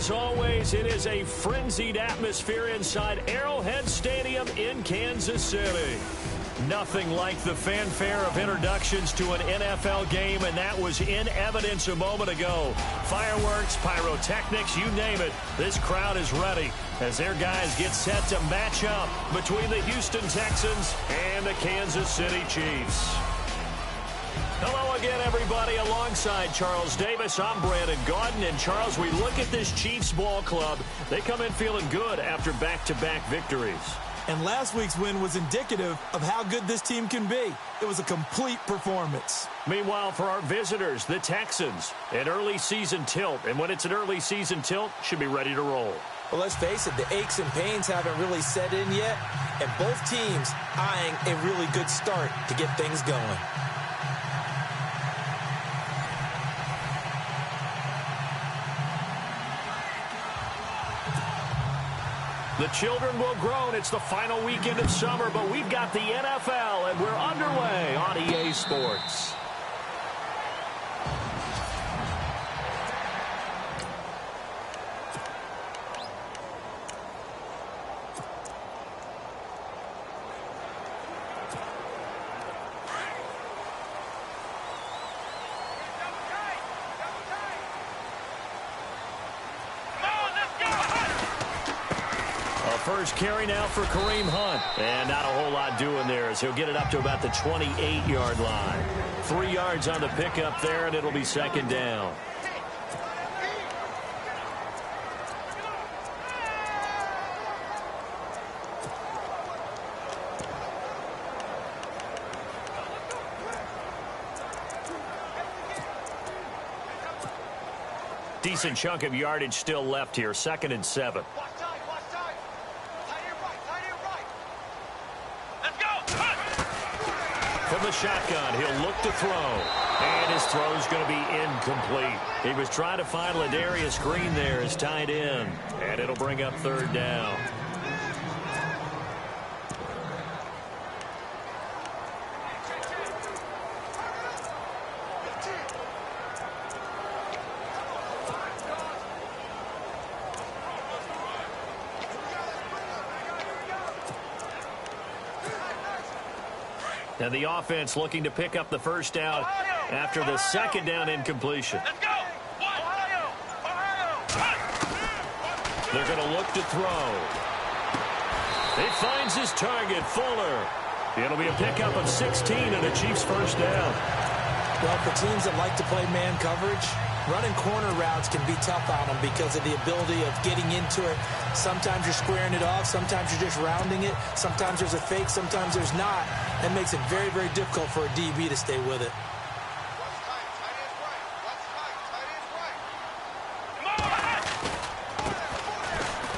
as always, it is a frenzied atmosphere inside Arrowhead Stadium in Kansas City. Nothing like the fanfare of introductions to an NFL game, and that was in evidence a moment ago. Fireworks, pyrotechnics, you name it. This crowd is ready as their guys get set to match up between the Houston Texans and the Kansas City Chiefs. Hello again, everybody. Alongside Charles Davis, I'm Brandon Gaudin. And, Charles, we look at this Chiefs ball club. They come in feeling good after back-to-back victories. And last week's win was indicative of how good this team can be. It was a complete performance. Meanwhile, for our visitors, the Texans, an early season tilt. And when it's an early season tilt, should be ready to roll. Well, let's face it, the aches and pains haven't really set in yet. And both teams eyeing a really good start to get things going. The children will groan. It's the final weekend of summer, but we've got the NFL, and we're underway on EA Sports. First carry now for Kareem Hunt. And not a whole lot doing there as he'll get it up to about the 28-yard line. 3 yards on the pickup there, and it'll be second down. Decent chunk of yardage still left here. 2nd and 7. From the shotgun, he'll look to throw. And his throw's going to be incomplete. He was trying to find Ladarius Green there as tight end. And it'll bring up 3rd down. And the offense looking to pick up the first down after the 2nd down incompletion. Let's go! They're going to look to throw. He finds his target, Fuller. It'll be a pickup of 16 and a Chiefs first down. Well, for teams that like to play man coverage, running corner routes can be tough on them because of the ability of getting into it. Sometimes you're squaring it off. Sometimes you're just rounding it. Sometimes there's a fake. Sometimes there's not. That makes it very, very difficult for a DB to stay with it.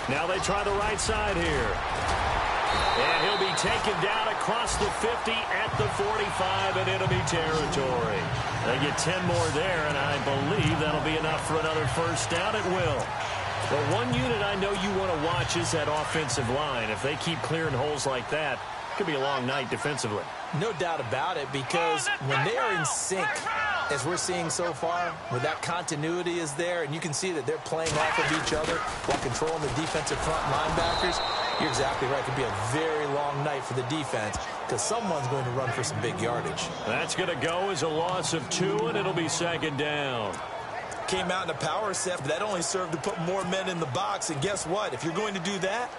Now they try the right side here. And he'll be taken down across the 50 at the 45 in enemy territory. They get 10 more there, and I believe that'll be enough for another first down. It will. But one unit I know you want to watch is that offensive line. If they keep clearing holes like that, it could be a long night defensively. No doubt about it, because when they are in sync, as we're seeing so far, where that continuity is there, and you can see that they're playing off of each other while controlling the defensive front linebackers, you're exactly right. It could be a very long night for the defense because someone's going to run for some big yardage. That's going to go as a loss of 2, and it'll be 2nd down. Came out in a power set, but that only served to put more men in the box. And guess what? If you're going to do that,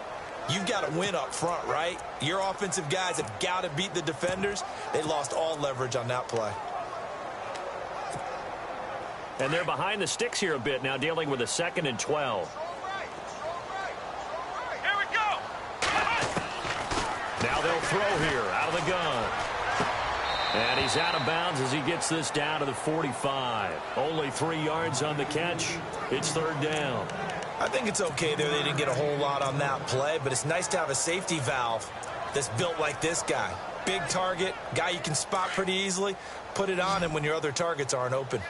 you've got to win up front, right? Your offensive guys have got to beat the defenders. They lost all leverage on that play. And they're behind the sticks here a bit now, dealing with a 2nd and 12. Here we go. Now they'll throw here out of the gun. And he's out of bounds as he gets this down to the 45. Only 3 yards on the catch. It's 3rd down. I think it's okay there. They didn't get a whole lot on that play, but it's nice to have a safety valve that's built like this guy. Big target, guy you can spot pretty easily. Put it on him when your other targets aren't open.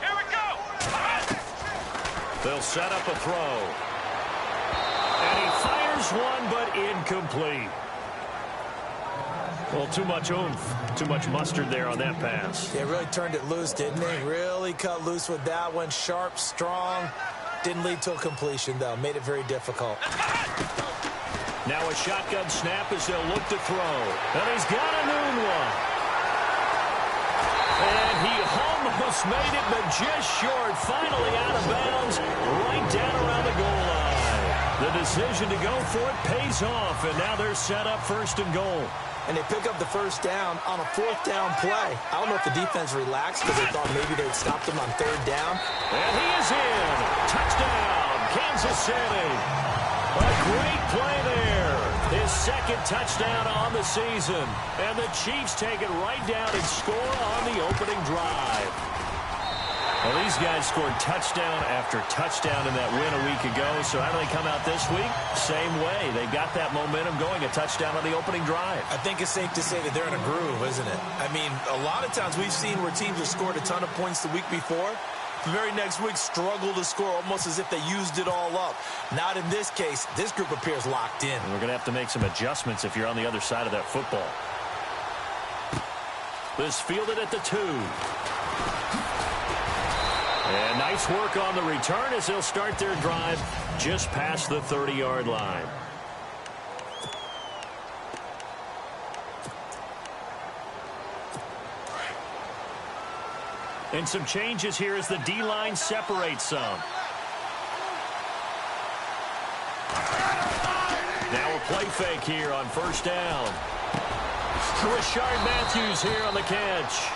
Here we go. They'll set up a throw. And he fires one, but incomplete. Well, too much oomph, too much mustard there on that pass. Yeah, really turned it loose, didn't he? Really cut loose with that one. Sharp, strong. Didn't lead to a completion, though. Made it very difficult. Now a shotgun snap as they'll look to throw. And he's got a noon one. And he almost made it, but just short. Finally out of bounds, right down around the goal line. The decision to go for it pays off, and now they're set up 1st and goal. And they pick up the 1st down on a 4th down play. I don't know if the defense relaxed because they thought maybe they'd stopped him on 3rd down. And he is in. Touchdown, Kansas City. A great play there. His 2nd touchdown on the season. And the Chiefs take it right down and score on the opening drive. Well, these guys scored touchdown after touchdown in that win a week ago. So how do they come out this week? Same way. They got that momentum going, a touchdown on the opening drive. I think it's safe to say that they're in a groove, isn't it? I mean, a lot of times we've seen where teams have scored a ton of points the week before. The very next week struggle to score almost as if they used it all up. Not in this case. This group appears locked in. And we're going to have to make some adjustments if you're on the other side of that football. This fielded at the 2. And nice work on the return as they'll start their drive just past the 30-yard line. And some changes here as the D-line separates some. Now a play fake here on 1st down. Rashard Matthews here on the catch.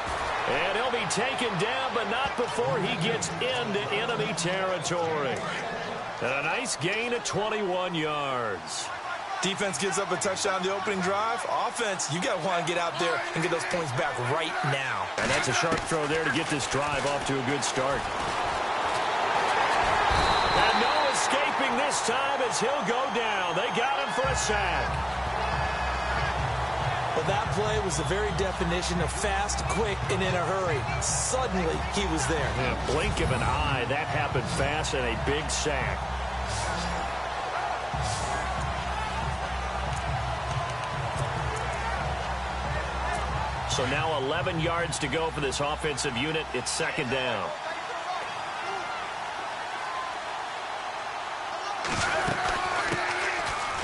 And he'll be taken down, but not before he gets into enemy territory. And a nice gain of 21 yards. Defense gives up a touchdown the opening drive. Offense, you got to want to get out there and get those points back right now. And that's a sharp throw there to get this drive off to a good start. And no escaping this time as he'll go down. They got him for a sack. Well, that play was the very definition of fast, quick, and in a hurry. Suddenly, he was there. Yeah, blink of an eye. That happened fast and a big sack. So now 11 yards to go for this offensive unit. It's 2nd down.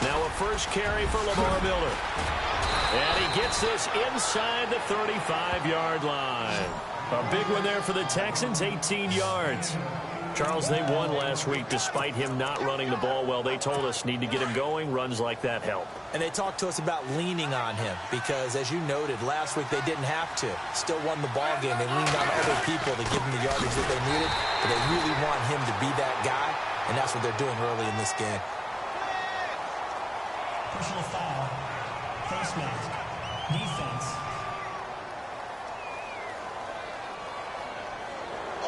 Now a first carry for Lamar Miller. And he gets this inside the 35-yard line. A big one there for the Texans, 18 yards. Charles, they won last week despite him not running the ball well. They told us need to get him going. Runs like that help. And they talked to us about leaning on him because, as you noted, last week they didn't have to. Still won the ball game. They leaned on other people to give them the yardage that they needed. But they really want him to be that guy, and that's what they're doing early in this game. Personal foul. Face mask. Defense.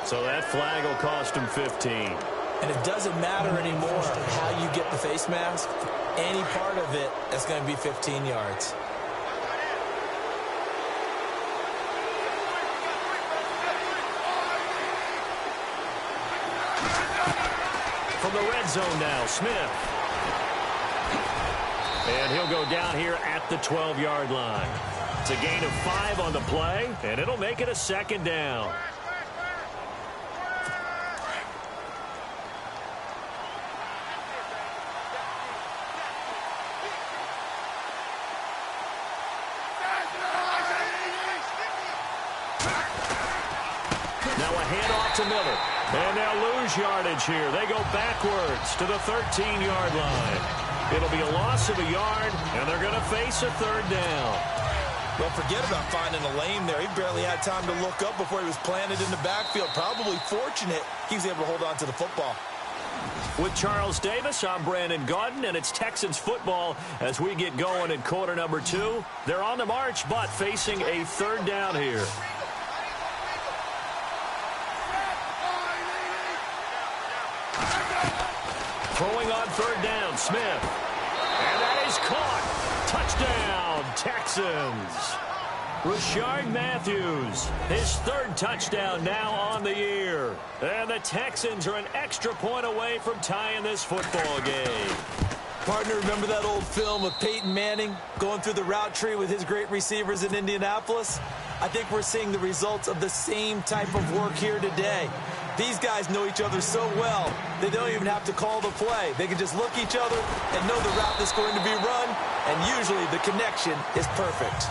So that flag will cost him 15. And it doesn't matter anymore how you get the face mask. Any part of it, that's going to be 15 yards. From the red zone now, Smith. And he'll go down here at the 12-yard line. It's a gain of 5 on the play, and it'll make it a 2nd down. Now a handoff to Miller. And they'll lose yardage here. They go backwards to the 13-yard line. It'll be a loss of a yard, and they're going to face a 3rd down. Well, forget about finding a lane there. He barely had time to look up before he was planted in the backfield. Probably fortunate he was able to hold on to the football. With Charles Davis, I'm Brandon Gaudin, and it's Texans football as we get going in quarter number 2. They're on the march, but facing a 3rd down here. Throwing on 3rd down, Smith. And that is caught. Touchdown, Texans. Rashard Matthews, his 3rd touchdown now on the year. And the Texans are an extra point away from tying this football game. Partner, remember that old film of Peyton Manning going through the route tree with his great receivers in Indianapolis? I think we're seeing the results of the same type of work here today. These guys know each other so well, they don't even have to call the play. They can just look each other and know the route that's going to be run, and usually the connection is perfect.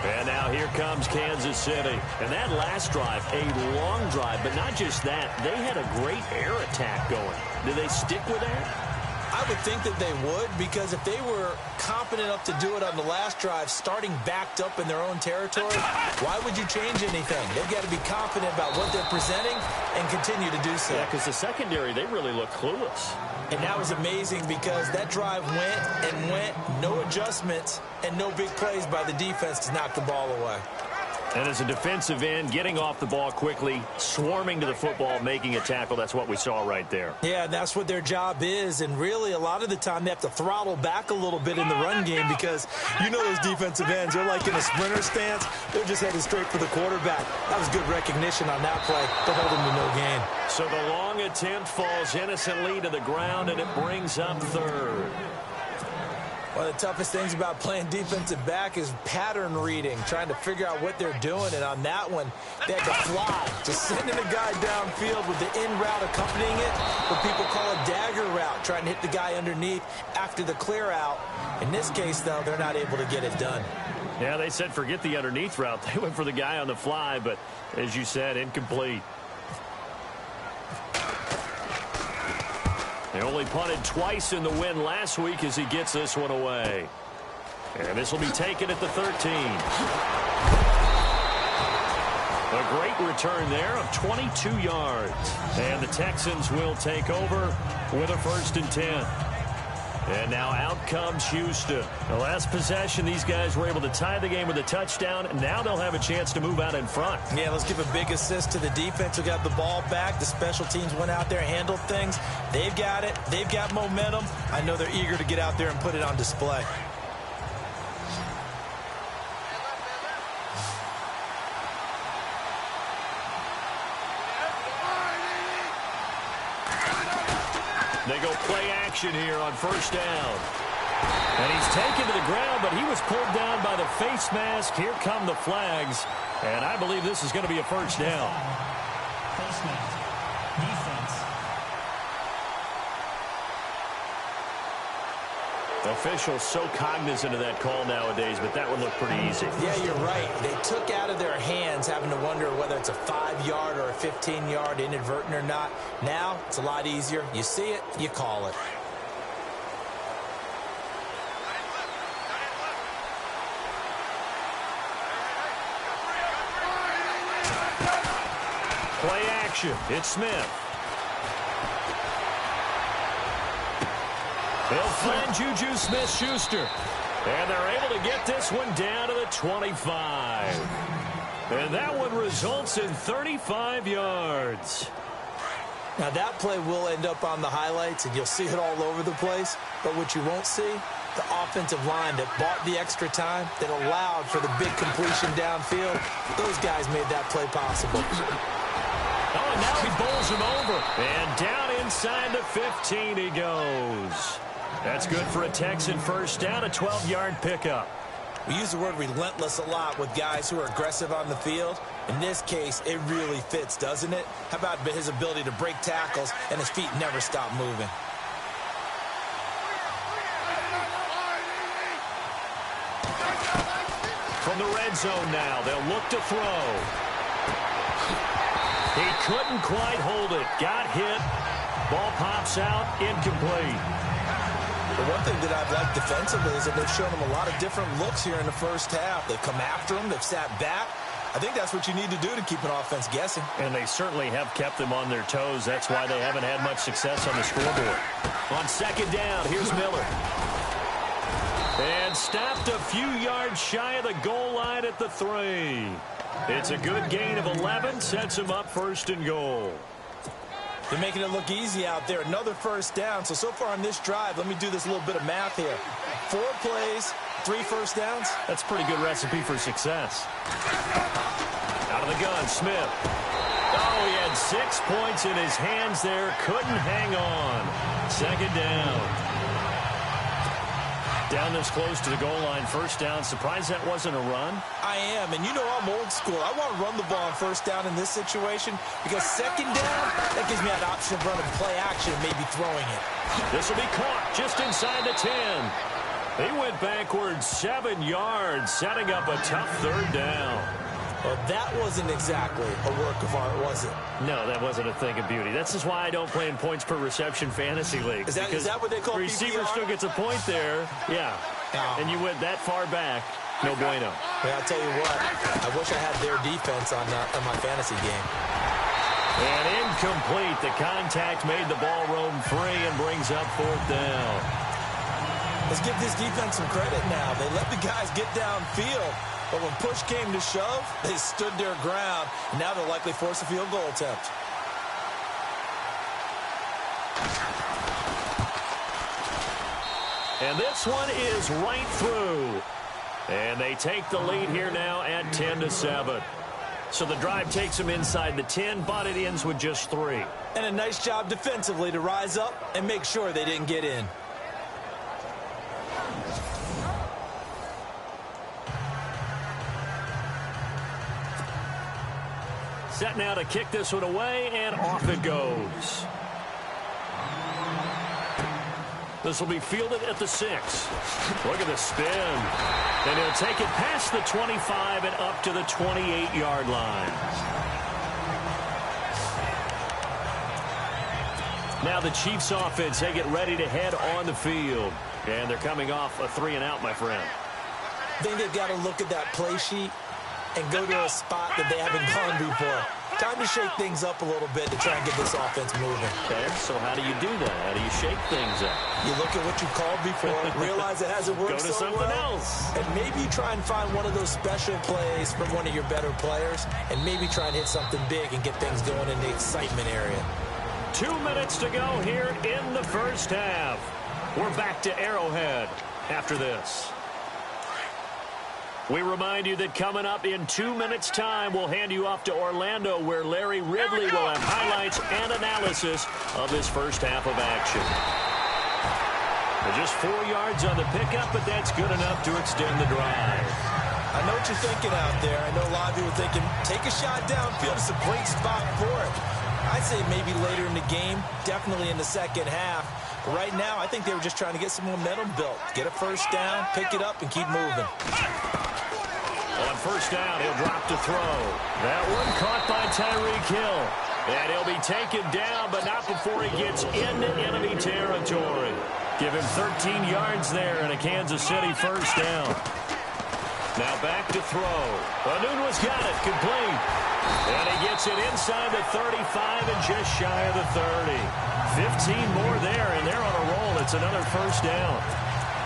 And now here comes Kansas City. And that last drive, a long drive, but not just that. They had a great air attack going. Do they stick with that? I would think that they would, because if they were competent enough to do it on the last drive, starting backed up in their own territory, why would you change anything? They've got to be confident about what they're presenting and continue to do so. Yeah, because the secondary, they really look clueless. And that was amazing because that drive went and went, no adjustments, and no big plays by the defense to knock the ball away. And as a defensive end, getting off the ball quickly, swarming to the football, making a tackle, that's what we saw right there. Yeah, and that's what their job is. And really, a lot of the time, they have to throttle back a little bit in the run game because you know those defensive ends, they're like in a sprinter stance. They're just headed straight for the quarterback. That was good recognition on that play to hold him to no gain. So the long attempt falls innocently to the ground, and it brings up third. One of the toughest things about playing defensive back is pattern reading, trying to figure out what they're doing. And on that one, they had to fly, just sending a guy downfield with the in route accompanying it, what people call a dagger route, trying to hit the guy underneath after the clear out. In this case, though, they're not able to get it done. Yeah, they said forget the underneath route. They went for the guy on the fly, but as you said, incomplete. They only punted twice in the win last week as he gets this one away. And this will be taken at the 13. A great return there of 22 yards. And the Texans will take over with a 1st and 10. And now out comes Houston. The last possession, these guys were able to tie the game with a touchdown. Now they'll have a chance to move out in front. Yeah, let's give a big assist to the defense who got the ball back. The special teams went out there and handled things. They've got it. They've got momentum. I know they're eager to get out there and put it on display. They go play action here on 1st down. And he's taken to the ground, but he was pulled down by the face mask. Here come the flags. And I believe this is going to be a 1st down. Face mask. Defense. Officials so cognizant of that call nowadays, but that would look pretty easy. Yeah, you're right. They took out of their hands having to wonder whether it's a 5-yard or a 15-yard inadvertent or not. Now, it's a lot easier. You see it, you call it. Play action. It's Smith. They'll find Juju Smith-Schuster. And they're able to get this one down to the 25. And that one results in 35 yards. Now, that play will end up on the highlights, and you'll see it all over the place. But what you won't see, the offensive line that bought the extra time, that allowed for the big completion downfield, those guys made that play possible. Oh, and now he bowls him over. And down inside the 15 he goes. That's good for a Texan 1st down, a 12-yard pickup. We use the word relentless a lot with guys who are aggressive on the field. In this case, it really fits, doesn't it? How about his ability to break tackles and his feet never stop moving? From the red zone now, they'll look to throw. He couldn't quite hold it. Got hit. Ball pops out, incomplete. The one thing that I've liked defensively is that they've shown him a lot of different looks here in the 1st half. They've come after him. They've sat back. I think that's what you need to do to keep an offense guessing. And they certainly have kept them on their toes. That's why they haven't had much success on the scoreboard. On 2nd down, here's Miller. And stopped a few yards shy of the goal line at the 3. It's a good gain of 11, sets him up 1st and goal. They're making it look easy out there. Another 1st down. So far on this drive, let me do this little bit of math here. 4 plays, 3 1st downs. That's a pretty good recipe for success. Out of the gun, Smith. Oh, he had 6 points in his hands there. Couldn't hang on. Second down. Down this close to the goal line. First down. Surprised that wasn't a run? I am, and you know I'm old school. I want to run the ball on first down in this situation because second down, that gives me that option of running play action and maybe throwing it. This will be caught just inside the 10. He went backwards 7 yards, setting up a tough third down. Well, that wasn't exactly a work of art, was it? No, that wasn't a thing of beauty. This is why I don't play in points per reception fantasy leagues. Is that what they call receiver PPR? still gets a point there. Yeah. Oh. And you went that far back. No bueno. Yeah, I'll tell you what. I wish I had their defense on my fantasy game. And incomplete. The contact made the ball roam free and brings up fourth down. Let's give this defense some credit now. They let the guys get downfield. But when push came to shove, they stood their ground. And now they'll likely force a field goal attempt. And this one is right through. And they take the lead here now at 10-7. So the drive takes them inside the 10, but it ends with just 3. And a nice job defensively to rise up and make sure they didn't get in. Set now to kick this one away, and off it goes. This will be fielded at the 6. Look at the spin. And he'll take it past the 25 and up to the 28-yard line. Now the Chiefs offense, they get ready to head on the field. And they're coming off a 3-and-out, my friend. I think they've got to look at that play sheet and go to a spot that they haven't gone before. Time to shake things up a little bit to try and get this offense moving. Okay, so how do you do that? How do you shake things up? You look at what you called before, realize it hasn't worked Go to so something well, else. and maybe try and find one of those special plays from one of your better players, and maybe try and hit something big and get things going in the excitement area. 2 minutes to go here in the first half. We're back to Arrowhead after this. We remind you that coming up in 2 minutes' time, we'll hand you off to Orlando, where Larry Ridley will have highlights and analysis of this first half of action. Just 4 yards on the pickup, but that's good enough to extend the drive. I know what you're thinking out there. I know a lot of you are thinking, take a shot downfield. It's a great spot for it. I'd say maybe later in the game, definitely in the second half. But right now, I think they were just trying to get some momentum built. Get a first down, pick it up, and keep moving. On first down, he'll drop to throw. That one caught by Tyreek Hill. And he'll be taken down, but not before he gets into enemy territory. Give him 13 yards there and a Kansas City first down. Now back to throw. Anunwa's got it, complete. And he gets it inside the 35 and just shy of the 30. 15 more there, and they're on a roll. It's another first down.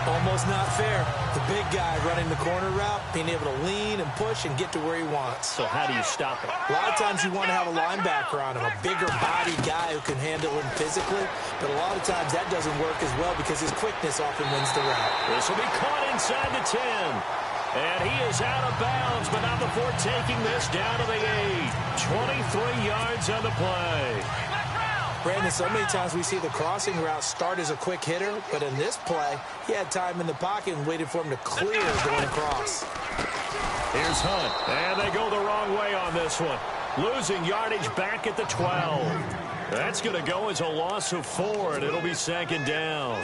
Almost not fair. The big guy running the corner route, being able to lean and push and get to where he wants. So how do you stop it? A lot of times you want to have a linebacker on him, a bigger body guy who can handle him physically. But a lot of times that doesn't work as well because his quickness often wins the route. This will be caught inside the 10. And he is out of bounds, but not before taking this down to the 8. 23 yards on the play. Brandon, so many times we see the crossing route start as a quick hitter, but in this play, he had time in the pocket and waited for him to clear going across. Here's Hunt, and they go the wrong way on this one. Losing yardage back at the 12. That's going to go as a loss of 4, and it'll be second down.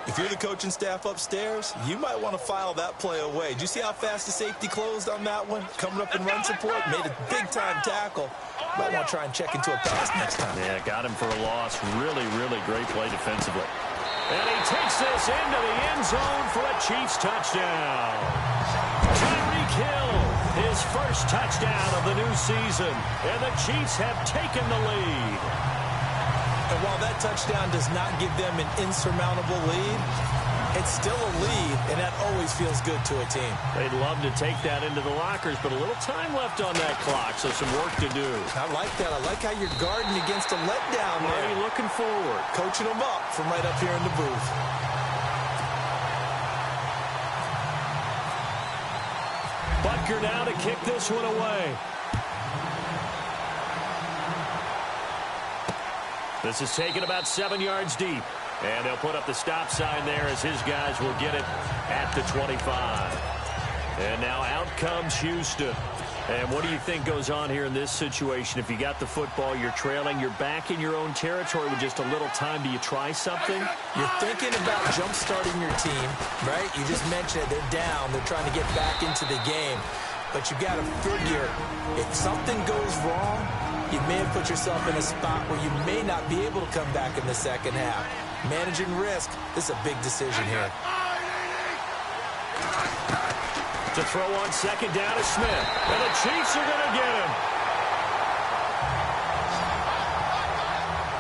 If you're the coaching staff upstairs, you might want to file that play away. Do you see how fast the safety closed on that one? Coming up in run support, made a big-time tackle. Might want to try and check into a pass next time. Yeah, got him for a loss. Really, really great play defensively. And he takes this into the end zone for a Chiefs touchdown. Tyreek Hill, his first touchdown of the new season. And the Chiefs have taken the lead. And while that touchdown does not give them an insurmountable lead, it's still a lead, and that always feels good to a team. They'd love to take that into the lockers, but a little time left on that clock, so some work to do. I like that. I like how you're guarding against a letdown there. Already looking forward. Coaching them up from right up here in the booth. Butker now to kick this one away. This is taken about 7 yards deep. And they'll put up the stop sign there as his guys will get it at the 25. And now out comes Houston. And what do you think goes on here in this situation? If you got the football, you're trailing, you're back in your own territory with just a little time. Do you try something? You're thinking about jump-starting your team, right? You just mentioned it. They're down. They're trying to get back into the game. But you got to figure, if something goes wrong, you may have put yourself in a spot where you may not be able to come back in the second half. Managing risk, this is a big decision here. To throw on second down is Smith. And the Chiefs are going to get him.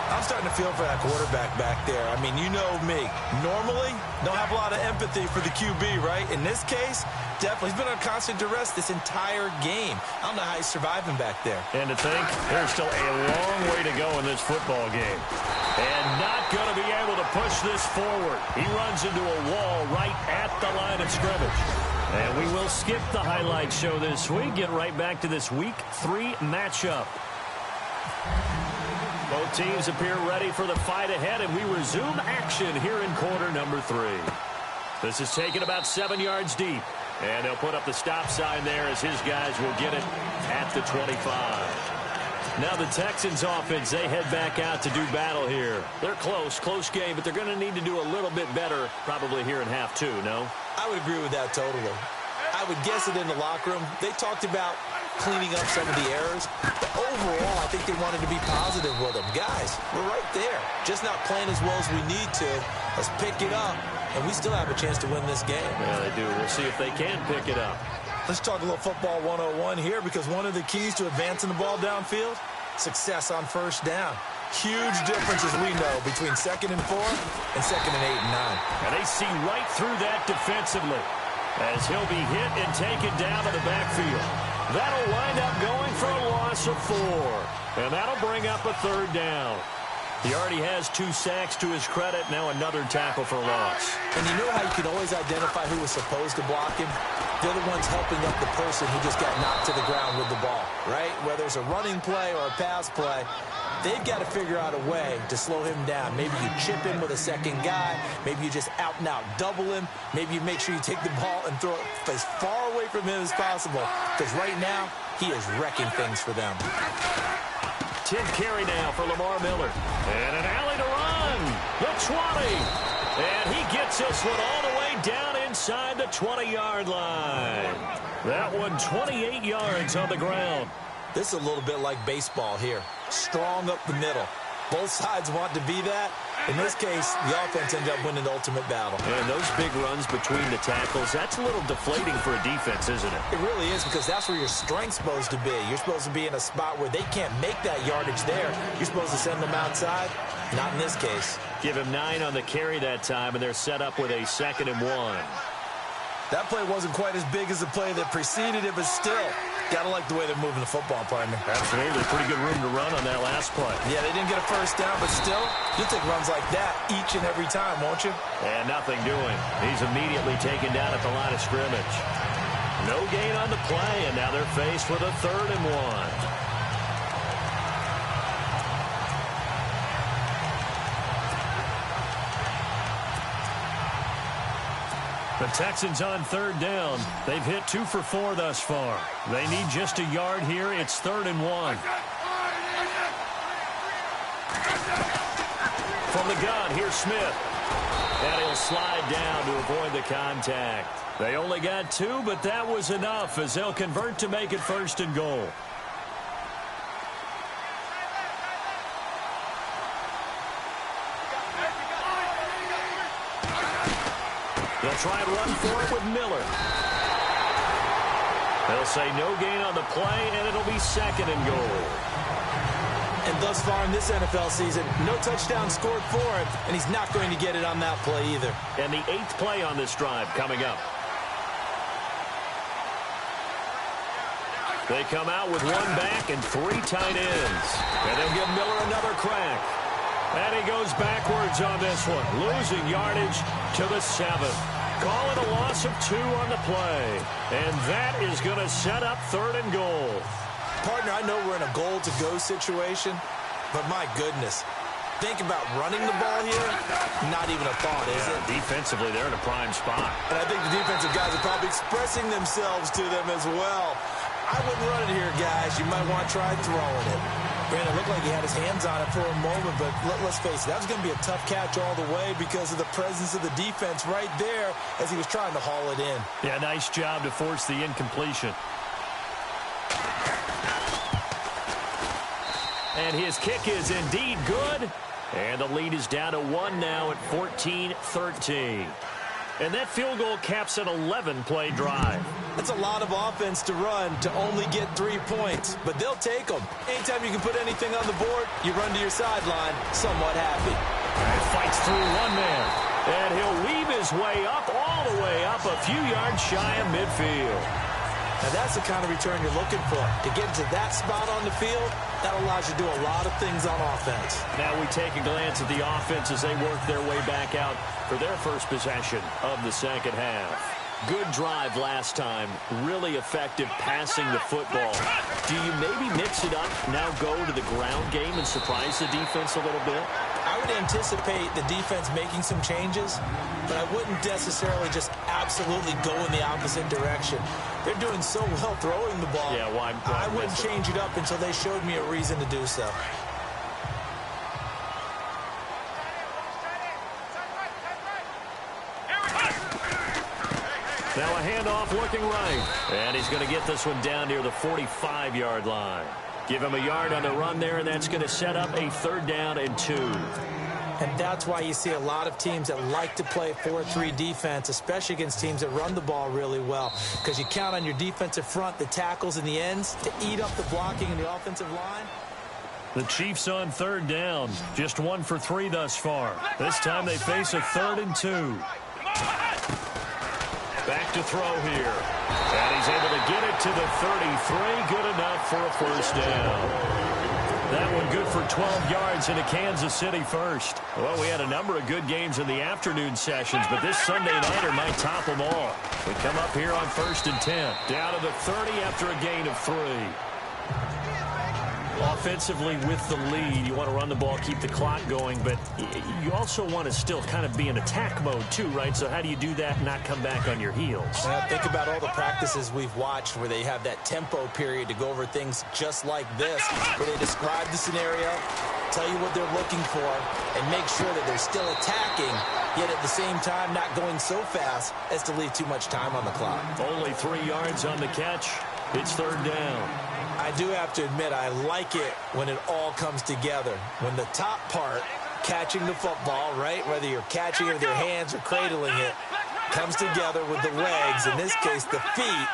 I'm starting to feel for that quarterback back there. I mean, you know me. Normally, don't have a lot of empathy for the QB, right? In this case, definitely. He's been on constant duress this entire game. I don't know how he's surviving back there. And to think, there's still a long way to go in this football game. And not going to be able to push this forward. He runs into a wall right at the line of scrimmage. And we will skip the highlight show this week. Get right back to this Week 3 matchup. Both teams appear ready for the fight ahead, and we resume action here in quarter number 3. This is taken about 7 yards deep. And they'll put up the stop sign there as his guys will get it at the 25. Now the Texans offense, they head back out to do battle here. They're close game, but they're going to need to do a little bit better probably here in half 2, no? I would agree with that totally. I would guess it in the locker room. They talked about cleaning up some of the errors. But overall, I think they wanted to be positive with them. Guys, we're right there. Just not playing as well as we need to. Let's pick it up, and we still have a chance to win this game. Yeah, they do. We'll see if they can pick it up. Let's talk a little football 101 here, because one of the keys to advancing the ball downfield, success on first down. Huge difference, as we know, between 2nd and 4 and 2nd and 8 and 9. And they see right through that defensively as he'll be hit and taken down to the backfield. That'll wind up going for a loss of 4. And that'll bring up a 3rd down. He already has 2 sacks to his credit. Now another tackle for loss. And you know how you can always identify who was supposed to block him? They're the ones helping up the person who just got knocked to the ground with the ball, right? Whether it's a running play or a pass play, they've got to figure out a way to slow him down. Maybe you chip him with a second guy. Maybe you just out and out double him. Maybe you make sure you take the ball and throw it as far away from him as possible. Because right now, he is wrecking things for them. 10th carry now for Lamar Miller. And an alley to run. The 20. And he gets this one all the way down inside the 20-yard line. That one 28 yards on the ground. This is a little bit like baseball here. Strong up the middle. Both sides want to be that. In this case, the offense ended up winning the ultimate battle. And those big runs between the tackles, that's a little deflating for a defense, isn't it? It really is, because that's where your strength's supposed to be. You're supposed to be in a spot where they can't make that yardage there. You're supposed to send them outside. Not in this case. Give him 9 on the carry that time, and they're set up with a 2nd and 1. That play wasn't quite as big as the play that preceded it, but still, got to like the way they're moving the football, partner. Absolutely. Pretty good room to run on that last play. Yeah, they didn't get a first down, but still, you'll take runs like that each and every time, won't you? And nothing doing. He's immediately taken down at the line of scrimmage. No gain on the play, and now they're faced with a 3rd and 1. The Texans on 3rd down. They've hit 2 for 4 thus far. They need just a yard here. It's 3rd and 1. From the gun, here's Smith. And he'll slide down to avoid the contact. They only got 2, but that was enough as they'll convert to make it 1st and goal. They'll try and run for it with Miller. They'll say no gain on the play, and it'll be 2nd and goal. And thus far in this NFL season, no touchdown scored for him, and he's not going to get it on that play either. And the 8th play on this drive coming up. They come out with 1 back and 3 tight ends. And they'll give Miller another crack. And he goes backwards on this one, losing yardage to the 7th. Call it a loss of 2 on the play. And that is going to set up 3rd and goal. Partner, I know we're in a goal-to-go situation, but my goodness, think about running the ball here, not even a thought, is it? Defensively, they're in a prime spot. And I think the defensive guys are probably expressing themselves to them as well. I wouldn't run it here, guys. You might want to try throwing it. Brandon, it looked like he had his hands on it for a moment, but let's face it, that was going to be a tough catch all the way because of the presence of the defense right there as he was trying to haul it in. Yeah, nice job to force the incompletion. And his kick is indeed good. And the lead is down to 1 now at 14-13. And that field goal caps an 11-play drive. That's a lot of offense to run to only get 3 points, but they'll take them. Anytime you can put anything on the board, you run to your sideline somewhat happy. And fights through one man. And he'll weave his way up, all the way up, a few yards shy of midfield. Now that's the kind of return you're looking for. To get to that spot on the field, that allows you to do a lot of things on offense. Now we take a glance at the offense as they work their way back out for their first possession of the second half. Good drive last time. Really effective passing the football. Do you maybe mix it up, now go to the ground game and surprise the defense a little bit? I would anticipate the defense making some changes, but I wouldn't necessarily just absolutely go in the opposite direction. They're doing so well throwing the ball. Yeah, why I wouldn't change it up until they showed me a reason to do so. Now a handoff looking right. And he's going to get this one down near the 45-yard line. Give him a yard on the run there, and that's going to set up a 3rd down and 2. And that's why you see a lot of teams that like to play 4-3 defense, especially against teams that run the ball really well, because you count on your defensive front, the tackles and the ends, to eat up the blocking in the offensive line. The Chiefs on 3rd down. Just 1 for 3 thus far. This time they face a 3rd and 2. Back to throw here. And he's able to get it to the 33. Good enough for a 1st down. That one good for 12 yards into Kansas City first. Well, we had a number of good games in the afternoon sessions, but this Sunday nighter might top them all. We come up here on 1st and 10. Down to the 30 after a gain of 3. Offensively with the lead, you want to run the ball, keep the clock going, but you also want to still kind of be in attack mode too, right? So how do you do that and not come back on your heels? Well, think about all the practices we've watched where they have that tempo period to go over things just like this, where they describe the scenario, tell you what they're looking for, and make sure that they're still attacking, yet at the same time not going so fast as to leave too much time on the clock. Only 3 yards on the catch. It's 3rd down. I do have to admit, I like it when it all comes together. When the top part, catching the football, right, whether you're catching it with your hands or cradling it, comes together with the legs, in this case the feet,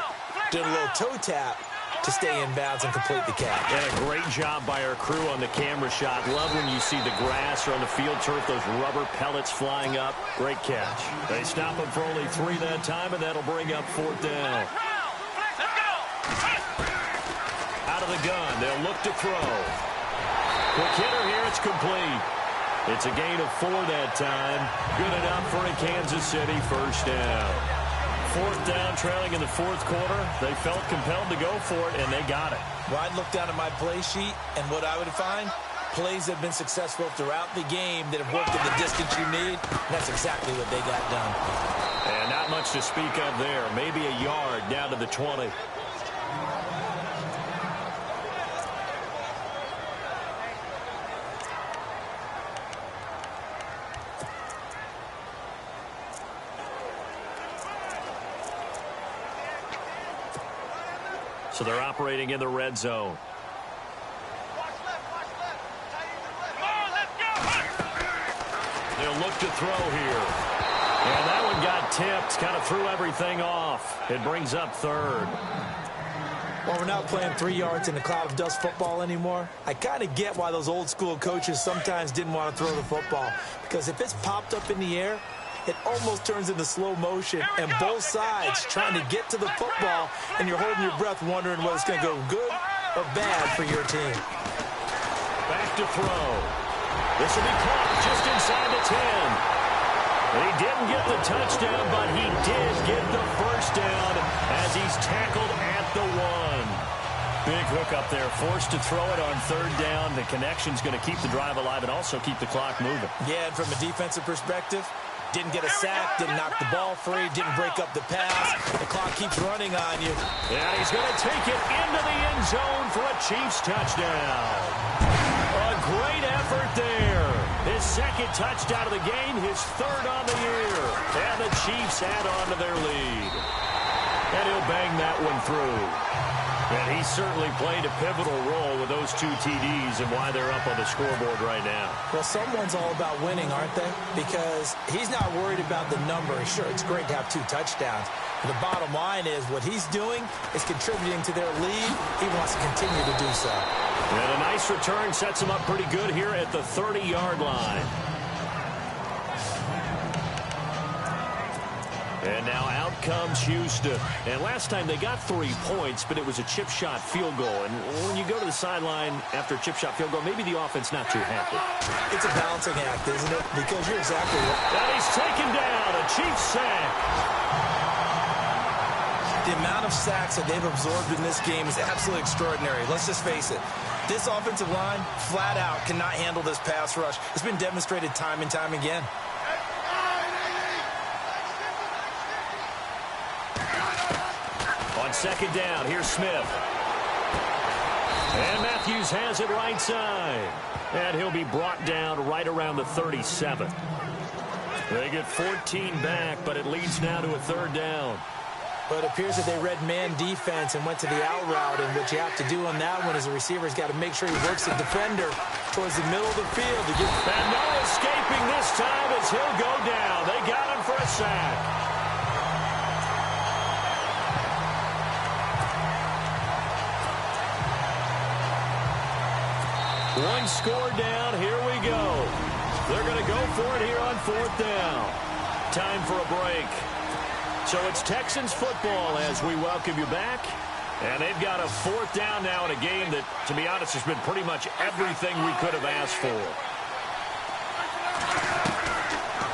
doing a little toe tap to stay in bounds and complete the catch. And a great job by our crew on the camera shot. Love when you see the grass or on the field turf, those rubber pellets flying up. Great catch. They stop him for only 3 that time, and that'll bring up 4th down. Out of the gun, they'll look to throw. Quick hitter here, it's complete. It's a gain of 4 that time. Good enough for a Kansas City 1st down. 4th down, trailing in the 4th quarter. They felt compelled to go for it, and they got it. Well, I'd look down at my play sheet, and what I would find, plays that have been successful throughout the game that have worked at the distance you need, and that's exactly what they got done. And not much to speak of there. Maybe a yard down to the 20. So they're operating in the red zone. They'll look to throw here. And that one got tipped, kind of threw everything off. It brings up 3rd. Well, we're not playing 3 yards in the cloud of dust football anymore. I kind of get why those old school coaches sometimes didn't want to throw the football. Because if it's popped up in the air, it almost turns into slow motion, and both sides trying to get to the football, and you're holding your breath wondering whether it's going to go good or bad for your team. Back to throw. This will be caught just inside the 10. He didn't get the touchdown, but he did get the 1st down as he's tackled at the 1. Big hook up there, forced to throw it on third down. The connection's going to keep the drive alive and also keep the clock moving. Yeah, and from a defensive perspective, didn't get a sack, didn't knock the ball free, didn't break up the pass. The clock keeps running on you. And he's going to take it into the end zone for a Chiefs touchdown. A great effort there. His second touchdown of the game, his third on the year. And the Chiefs add on to their lead. And he'll bang that one through. And he certainly played a pivotal role with those 2 TDs and why they're up on the scoreboard right now. Well, someone's all about winning, aren't they? Because he's not worried about the number. Sure, it's great to have 2 touchdowns. But the bottom line is what he's doing is contributing to their lead. He wants to continue to do so. And a nice return sets him up pretty good here at the 30-yard line. And now out comes Houston. And last time they got 3 points, but it was a chip shot field goal. And when you go to the sideline after a chip shot field goal, maybe the offense not too happy. It's a balancing act, isn't it? Because you're exactly right. And he's taken down, a Chiefs sack. The amount of sacks that they've absorbed in this game is absolutely extraordinary. Let's just face it. This offensive line, flat out, cannot handle this pass rush. It's been demonstrated time and time again. On second down, here's Smith. And Matthews has it right side. And he'll be brought down right around the 37. They get 14 back, but it leads now to a third down. But it appears that they read man defense and went to the out route. And what you have to do on that one is the receiver's got to make sure he works the defender towards the middle of the field to get. And no escaping this time as he'll go down. They got him for a sack. One score down. Here we go. They're going to go for it here on fourth down. Time for a break. So it's Texans football as we welcome you back. And they've got a fourth down now in a game that, to be honest, has been pretty much everything we could have asked for.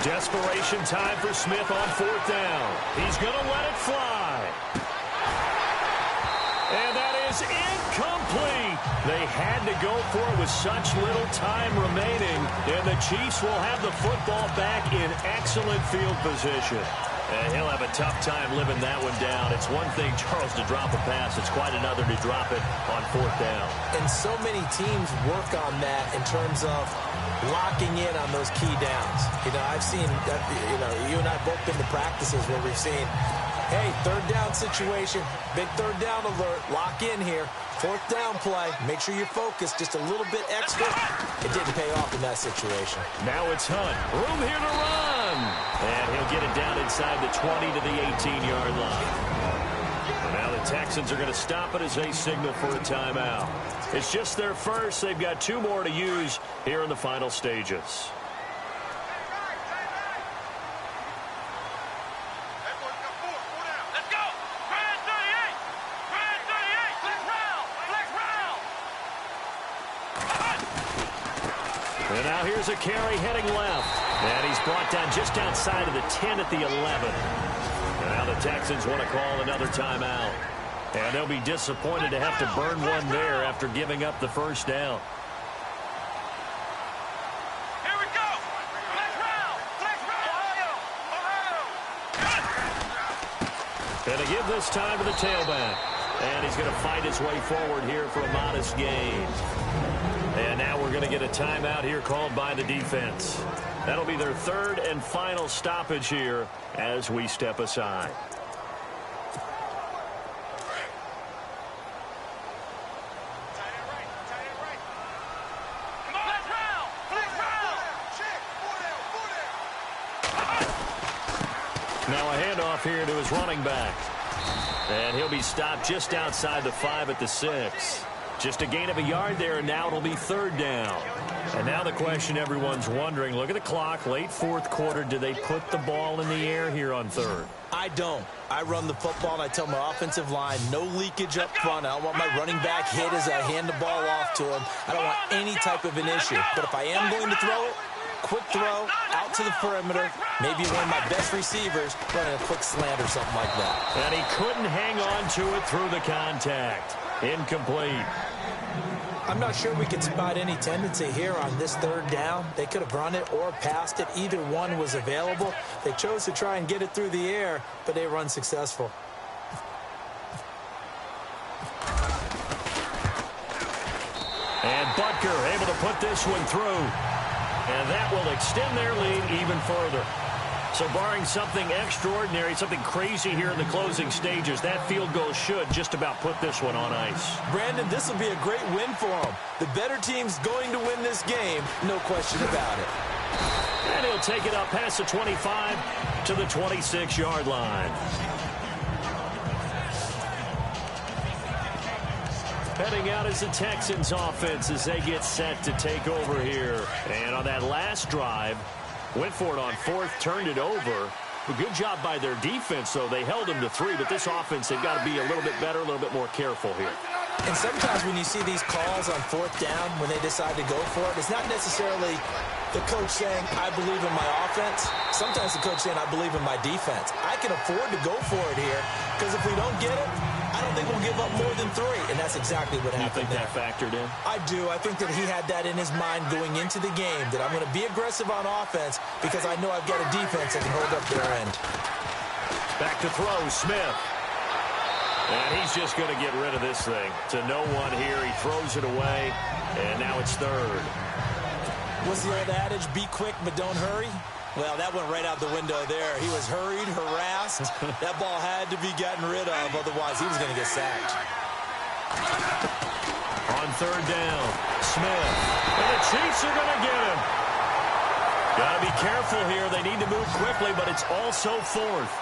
Desperation time for Smith on fourth down. He's going to let it fly. And that is incomplete. They had to go for it with such little time remaining. And the Chiefs will have the football back in excellent field position. And he'll have a tough time living that one down. It's one thing, Charles, to drop a pass. It's quite another to drop it on fourth down. And so many teams work on that in terms of locking in on those key downs. You know, I've seen, you and I both been to practices where we've seen, hey, third down situation, big third down alert, lock in here. Fourth down play, make sure you're focused just a little bit extra. It didn't pay off in that situation. Now it's Hunt. Room here to run. And he'll get it down inside the 20 to the 18-yard line. And now the Texans are going to stop it as they signal for a timeout. It's just their first. They've got 2 more to use here in the final stages. And now here's a carry heading left. And he's brought down just outside of the 10 at the 11. And now the Texans want to call another timeout. And they'll be disappointed to have to burn one there after giving up the first down. Here we go. Flex round. Flex round. Ohio. And they give this time to the tailback. And he's going to fight his way forward here for a modest gain. And now we're going to get a timeout here called by the defense. That'll be their third and final stoppage here as we step aside. Now a handoff here to his running back. And he'll be stopped just outside the 5 at the 6. Just a gain of a yard there, and now it'll be third down. And now the question everyone's wondering, look at the clock, late fourth quarter, do they put the ball in the air here on third? I don't. I run the football, and I tell my offensive line, no leakage up front. I don't want my running back hit as I hand the ball off to him. I don't want any type of an issue. But if I am going to throw it, quick throw, out to the perimeter, maybe one of my best receivers running a quick slant or something like that. And he couldn't hang on to it through the contact. Incomplete. I'm not sure we could spot any tendency here on this third down. They could have run it or passed it. Either one was available. They chose to try and get it through the air, but they were unsuccessful. And Butker able to put this one through. And that will extend their lead even further. So barring something extraordinary, something crazy here in the closing stages, that field goal should just about put this one on ice. Brandon, this will be a great win for them. The better team's going to win this game, no question about it. And he'll take it up past the 25 to the 26-yard line. Heading out is the Texans offense as they get set to take over here. And on that last drive, went for it on fourth, turned it over. A good job by their defense, though. They held them to 3, but this offense, they've got to be a little bit better, a little bit more careful here. And sometimes when you see these calls on fourth down, when they decide to go for it, it's not necessarily the coach saying, I believe in my offense. Sometimes the coach saying, I believe in my defense. I can afford to go for it here because if we don't get it, I don't think we'll give up more than 3, and that's exactly what happened there. You think that factored in? I do. I think that he had that in his mind going into the game, that I'm going to be aggressive on offense because I know I've got a defense that can hold up their end. Back to throw, Smith. And he's just going to get rid of this thing. To no one here. He throws it away, and now it's third. What's the old adage? Be quick, but don't hurry. Well, that went right out the window there. He was hurried, harassed. That ball had to be gotten rid of, otherwise he was going to get sacked. On third down, Smith. And the Chiefs are going to get him. Got to be careful here. They need to move quickly, but it's also fourth.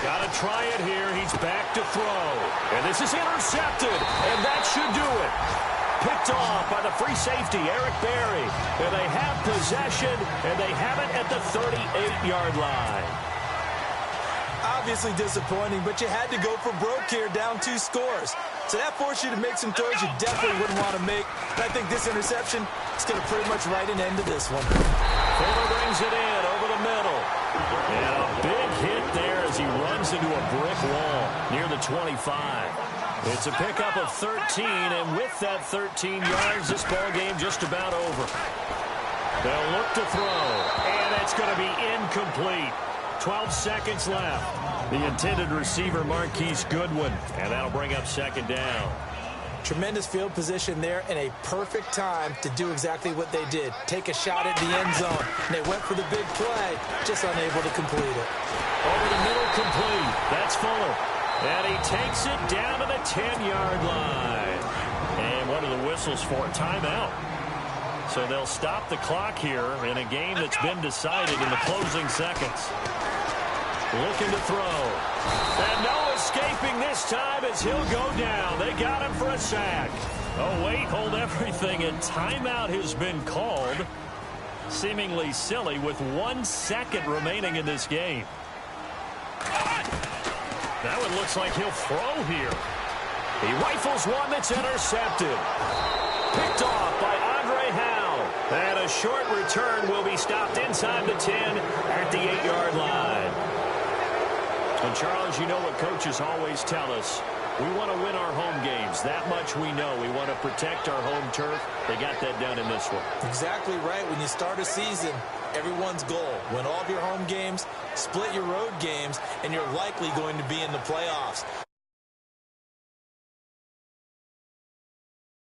Got to try it here. He's back to throw. And this is intercepted. And that should do it. Picked off by the free safety, Eric Berry. And they have possession, and they have it at the 38-yard line. Obviously disappointing, but you had to go for broke here, down 2 scores. So that forced you to make some throws you definitely wouldn't want to make. And I think this interception is going to pretty much write an end to this one. Fuller brings it in over the middle. And a big hit there as he runs into a brick wall near the 25. It's a pickup of 13, and with that 13 yards, this ball game just about over. They'll look to throw, and it's going to be incomplete. 12 seconds left. The intended receiver, Marquise Goodwin, and that'll bring up second down. Tremendous field position there and a perfect time to do exactly what they did. Take a shot at the end zone. And they went for the big play, just unable to complete it. Over the middle, complete. That's Fuller. And he takes it down to the 10-yard line. And what are the whistles for? Timeout. So they'll stop the clock here in a game that's been decided in the closing seconds. Looking to throw. And no escaping this time as he'll go down. They got him for a sack. Oh, wait, hold everything. And timeout has been called. Seemingly silly with 1 second remaining in this game. Now it looks like he'll throw here. He rifles one that's intercepted. Picked off by Andre Howe. And a short return will be stopped inside the 10 at the 8-yard line. And, Charles, you know what coaches always tell us. We want to win our home games. That much we know. We want to protect our home turf. They got that done in this one. Exactly right. When you start a season, everyone's goal, win all of your home games, split your road games, and you're likely going to be in the playoffs.